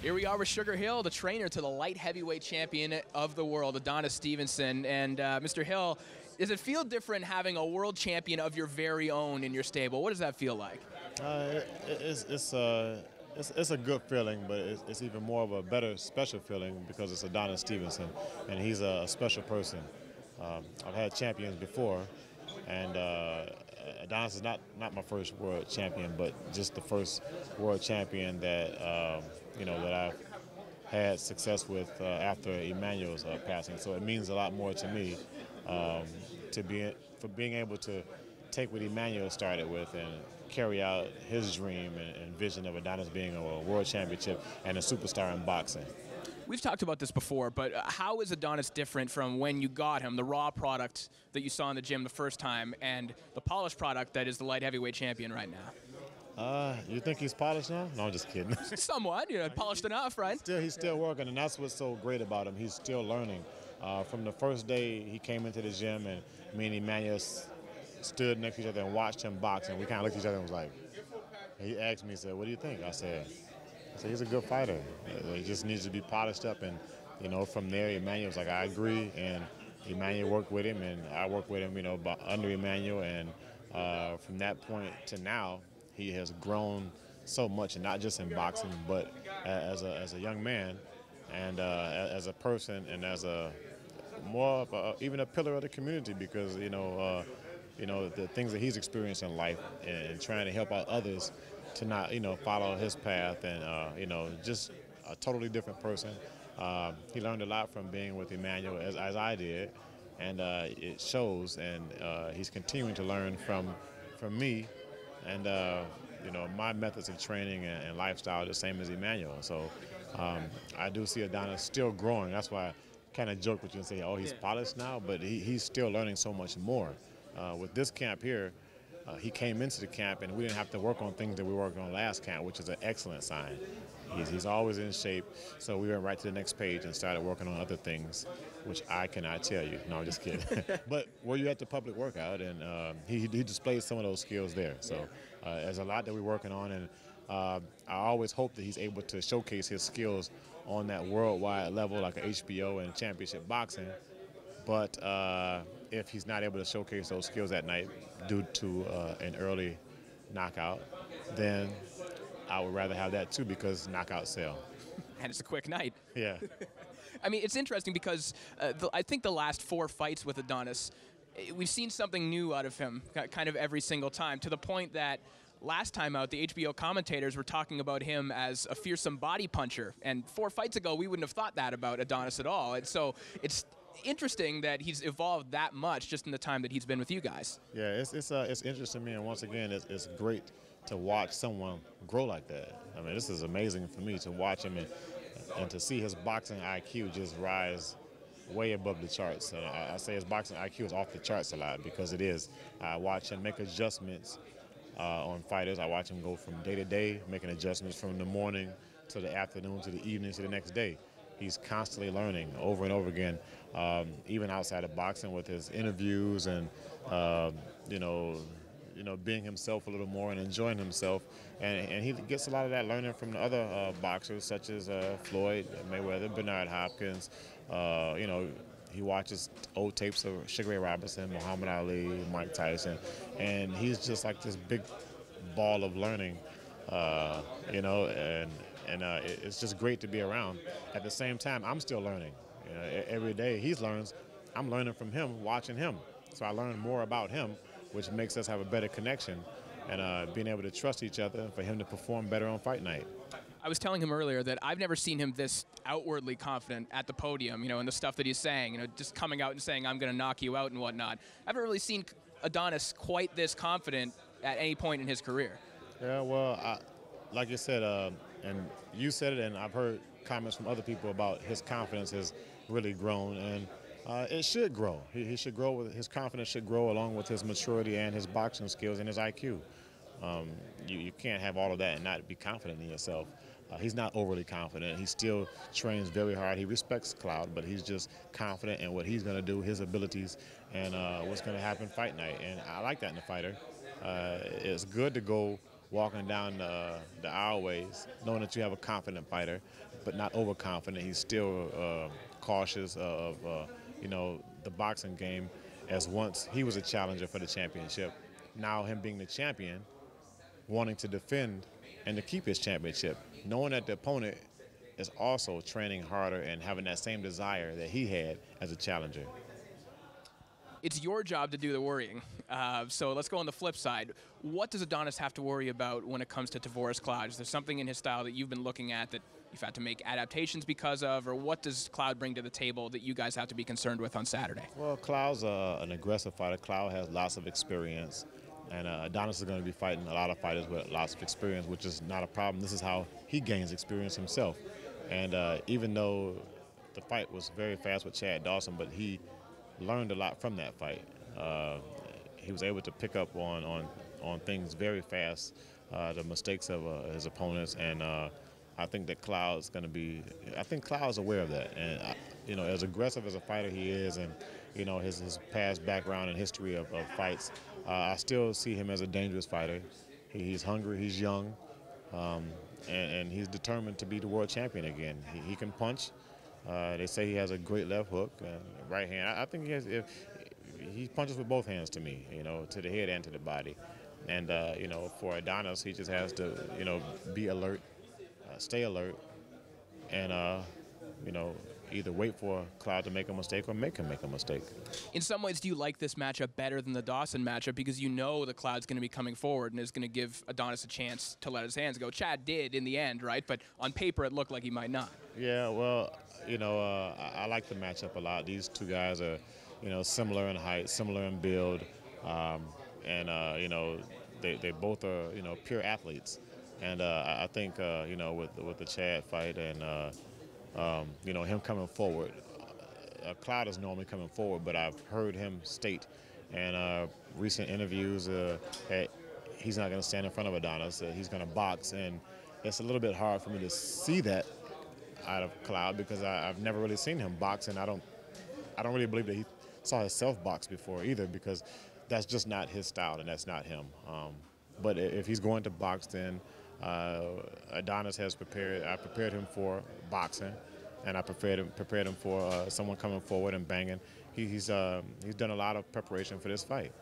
Here we are with Sugar Hill, the trainer to the light heavyweight champion of the world, Adonis Stevenson. And Mr. Hill, does it feel different having a world champion of your very own in your stable? What does that feel like? It's a good feeling, but it's even more of a better special feeling because it's Adonis Stevenson, and he's a special person. I've had champions before, and Adonis is not my first world champion, but just the first world champion that that I've had success with after Emmanuel's passing. So it means a lot more to me for being able to take what Emmanuel started with and carry out his dream and vision of Adonis being a world championship and a superstar in boxing. We've talked about this before, but how is Adonis different from when you got him, the raw product that you saw in the gym the first time, and the polished product that is the light heavyweight champion right now? You think he's polished now? No, I'm just kidding. Somewhat, polished enough, right? He's still working, and that's what's so great about him. He's still learning. From the first day he came into the gym, and me and Emmanuel stood next to each other and watched him box, and we kind of looked at each other and was like, he asked me, he said, "What do you think?" I said, he's a good fighter. He just needs to be polished up. And, from there, Emmanuel was like, I agree. And Emmanuel worked with him, and I worked with him, under Emmanuel. And from that point to now, he has grown so much, and not just in boxing, but as a young man and as a person and as more of even a pillar of the community because, the things that he's experienced in life and trying to help out others to not, follow his path and, just a totally different person. He learned a lot from being with Emmanuel as I did, and it shows, and he's continuing to learn from me, and, my methods of training and lifestyle are the same as Emmanuel. So I do see Adonis still growing. That's why I kind of joke with you and say, oh, he's polished now, but he's still learning so much more. With this camp here, he came into the camp and we didn't have to work on things that we worked on last camp, which is an excellent sign. He's always in shape, so we went right to the next page and started working on other things, which I cannot tell you. No, I'm just kidding. But were you at the public workout, and he displayed some of those skills there. So there's a lot that we're working on, and I always hope that he's able to showcase his skills on that worldwide level, like a HBO and championship boxing. But if he's not able to showcase those skills that night due to an early knockout, then I would rather have that too because knockouts sell. And it's a quick night. Yeah. I mean, it's interesting because I think the last 4 fights with Adonis, we've seen something new out of him kind of every single time, to the point that last time out, the HBO commentators were talking about him as a fearsome body puncher. And 4 fights ago, we wouldn't have thought that about Adonis at all. And so it's interesting that he's evolved that much just in the time that he's been with you guys. Yeah, it's interesting to me, and once again, it's great to watch someone grow like that. I mean, this is amazing for me to watch him and to see his boxing IQ just rise way above the charts. And I say his boxing IQ is off the charts a lot because it is. I watch him make adjustments on fighters. I watch him go from day to day, making adjustments from the morning to the afternoon to the evening to the next day. He's constantly learning over and over again, even outside of boxing with his interviews and, being himself a little more and enjoying himself. And he gets a lot of that learning from the other boxers such as Floyd Mayweather, Bernard Hopkins. He watches old tapes of Sugar Ray Robinson, Muhammad Ali, Mike Tyson, and he's just like this big ball of learning, and it's just great to be around. At the same time, I'm still learning. Every day he learns, I'm learning from him, watching him. So I learn more about him, which makes us have a better connection and being able to trust each other for him to perform better on fight night. I was telling him earlier that I've never seen him this outwardly confident at the podium, and the stuff that he's saying, just coming out and saying, I'm going to knock you out and whatnot. I haven't really seen Adonis quite this confident at any point in his career. Yeah, well, like you said, and you said it, and I've heard comments from other people about his confidence has really grown, and it should grow. He should grow. His confidence should grow along with his maturity and his boxing skills and his IQ. You can't have all of that and not be confident in yourself. He's not overly confident. He still trains very hard. He respects Cloud, but he's just confident in what he's going to do, his abilities, and what's going to happen fight night. And I like that in a fighter. It's good to go walking down the aisleways knowing that you have a confident fighter but not overconfident. He's still cautious of the boxing game, as once he was a challenger for the championship. Now him being the champion, wanting to defend and to keep his championship, knowing that the opponent is also training harder and having that same desire that he had as a challenger. It's your job to do the worrying. So let's go on the flip side. What does Adonis have to worry about when it comes to Tavoris Cloud? Is there something in his style that you've been looking at that you've had to make adaptations because of, or what does Cloud bring to the table that you guys have to be concerned with on Saturday? Well, Cloud's an aggressive fighter. Cloud has lots of experience, and Adonis is going to be fighting a lot of fighters with lots of experience, which is not a problem. This is how he gains experience himself. And even though the fight was very fast with Chad Dawson, but he learned a lot from that fight. He was able to pick up on things very fast, the mistakes of his opponents, and I think that Cloud's going to be. I think Cloud's aware of that, and as aggressive as a fighter he is, and his past background and history of fights, I still see him as a dangerous fighter. He's hungry, he's young, and he's determined to be the world champion again. He can punch. They say he has a great left hook and right hand. I think he punches with both hands to me, to the head and to the body. And, for Adonis, he just has to, be alert, stay alert, and, either wait for Cloud to make a mistake or make him make a mistake. In some ways, do you like this matchup better than the Dawson matchup because you know the Cloud's going to be coming forward and is going to give Adonis a chance to let his hands go? Chad did in the end, right? But on paper, it looked like he might not. Yeah, well, I like the matchup a lot. These two guys are, similar in height, similar in build, and they both are, pure athletes. And I think, with the Chad fight and, him coming forward, Cloud is normally coming forward, but I've heard him state in recent interviews that he's not going to stand in front of Adonis. He's going to box, and it's a little bit hard for me to see that out of Cloud because I've never really seen him box, and I don't really believe that he saw himself box before either because that's just not his style and that's not him. But if he's going to box, then Adonis has prepared. I prepared him for boxing, and I prepared him for someone coming forward and banging. He's done a lot of preparation for this fight.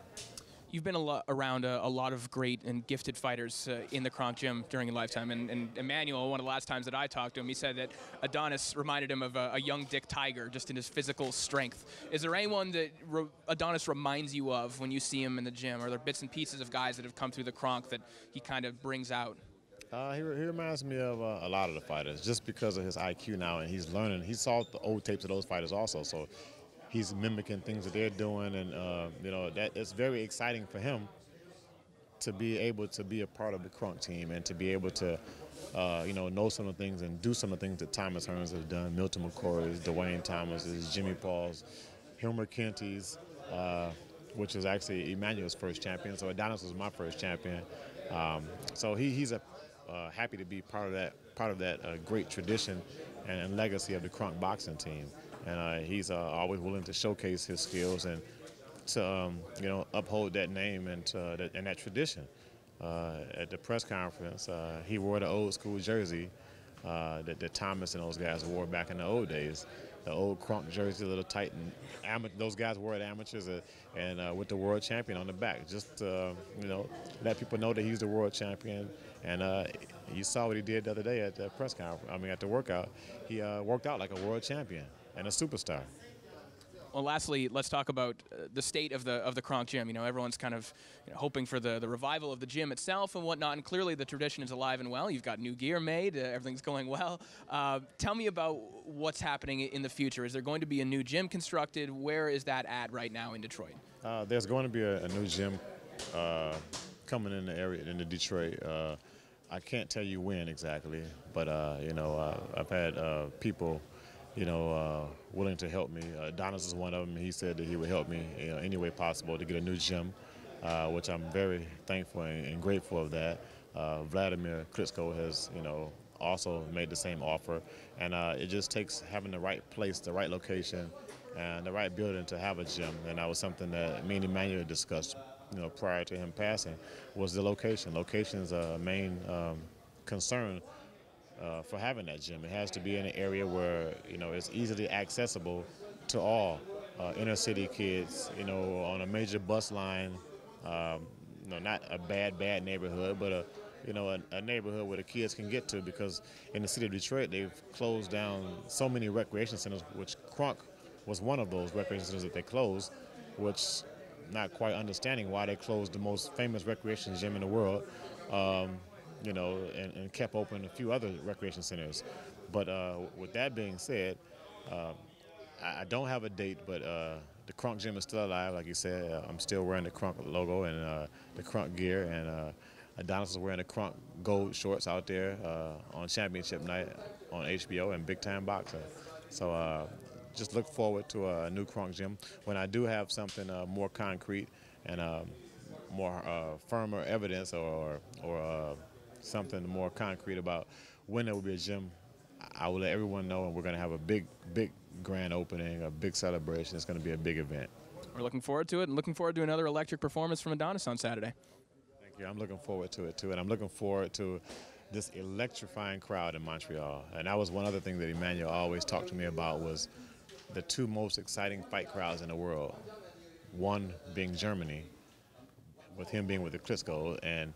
You've been around a lot of great and gifted fighters in the Kronk Gym during your lifetime. And Emmanuel, one of the last times that I talked to him, he said that Adonis reminded him of a young Dick Tiger, just in his physical strength. Is there anyone that Adonis reminds you of when you see him in the gym? Are there bits and pieces of guys that have come through the Kronk that he kind of brings out? He reminds me of a lot of the fighters, just because of his IQ now, and he's learning. He saw the old tapes of those fighters also, so he's mimicking things that they're doing, and that it's very exciting for him to be able to be a part of the Kronk team and to be able to know some of the things and do some of the things that Thomas Hearns has done, Milton McCoy's, Dwayne Thomas's, Jimmy Paul's, Hilmer Kenty's, which was actually Emmanuel's first champion. So Adonis was my first champion. So he's happy to be part of that great tradition and legacy of the Kronk boxing team. And he's always willing to showcase his skills and to uphold that name and that tradition. At the press conference, he wore the old school jersey that Thomas and those guys wore back in the old days. The old Kronk jersey, a little tight, and those guys wore it amateurs and with the world champion on the back. Just let people know that he's the world champion. And you saw what he did the other day at the press conference. I mean, at the workout, he worked out like a world champion and a superstar. Well, lastly, let's talk about the state of the Kronk Gym. Everyone's kind of hoping for the revival of the gym itself and whatnot, and clearly the tradition is alive and well. You've got new gear made. Everything's going well. Tell me about what's happening in the future. Is there going to be a new gym constructed? Where is that at right now in Detroit? There's going to be a new gym coming in the area in Detroit. I can't tell you when exactly, but I've had people willing to help me. Adonis is one of them. He said that he would help me any way possible to get a new gym, which I'm very thankful and grateful of that. Vladimir Klitschko has, also made the same offer, and it just takes having the right place, the right location, and the right building to have a gym. And that was something that me and Emmanuel discussed, prior to him passing, was the location. Location is a main concern for having that gym. It has to be in an area where it's easily accessible to all inner city kids. On a major bus line. Not a bad neighborhood, but a neighborhood where the kids can get to, because in the city of Detroit they've closed down so many recreation centers, which Kronk was one of those recreation centers that they closed, which not quite understanding why they closed the most famous recreation gym in the world, and kept open a few other recreation centers. But with that being said, I don't have a date, but the Kronk Gym is still alive, like you said. I'm still wearing the Kronk logo and the Kronk gear, and Adonis is wearing the Kronk gold shorts out there on championship night on HBO and Big Time Boxing. So just look forward to a new Kronk Gym. When I do have something more concrete and more firmer evidence or something more concrete about when there will be a gym, I will let everyone know, and we're going to have a big grand opening, a big celebration. It's going to be a big event. We're looking forward to it, and looking forward to another electric performance from Adonis on Saturday. Thank you. I'm looking forward to it, too, and I'm looking forward to this electrifying crowd in Montreal. And that was one other thing that Emmanuel always talked to me about, was the two most exciting fight crowds in the world. One being Germany, with him being with the Klitschko, and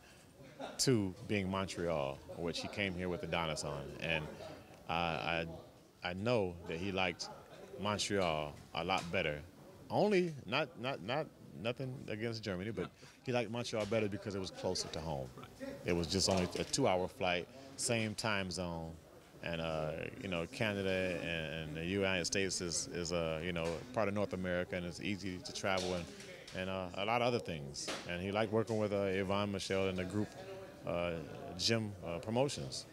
two being Montreal, which he came here with Adonis on. And I know that he liked Montreal a lot better. Only nothing against Germany, but he liked Montreal better because it was closer to home. It was just only a 2-hour flight, same time zone, and Canada and the United States is part of North America, and it's easy to travel and a lot of other things. And he liked working with Javon, Michelle, and the group gym promotions.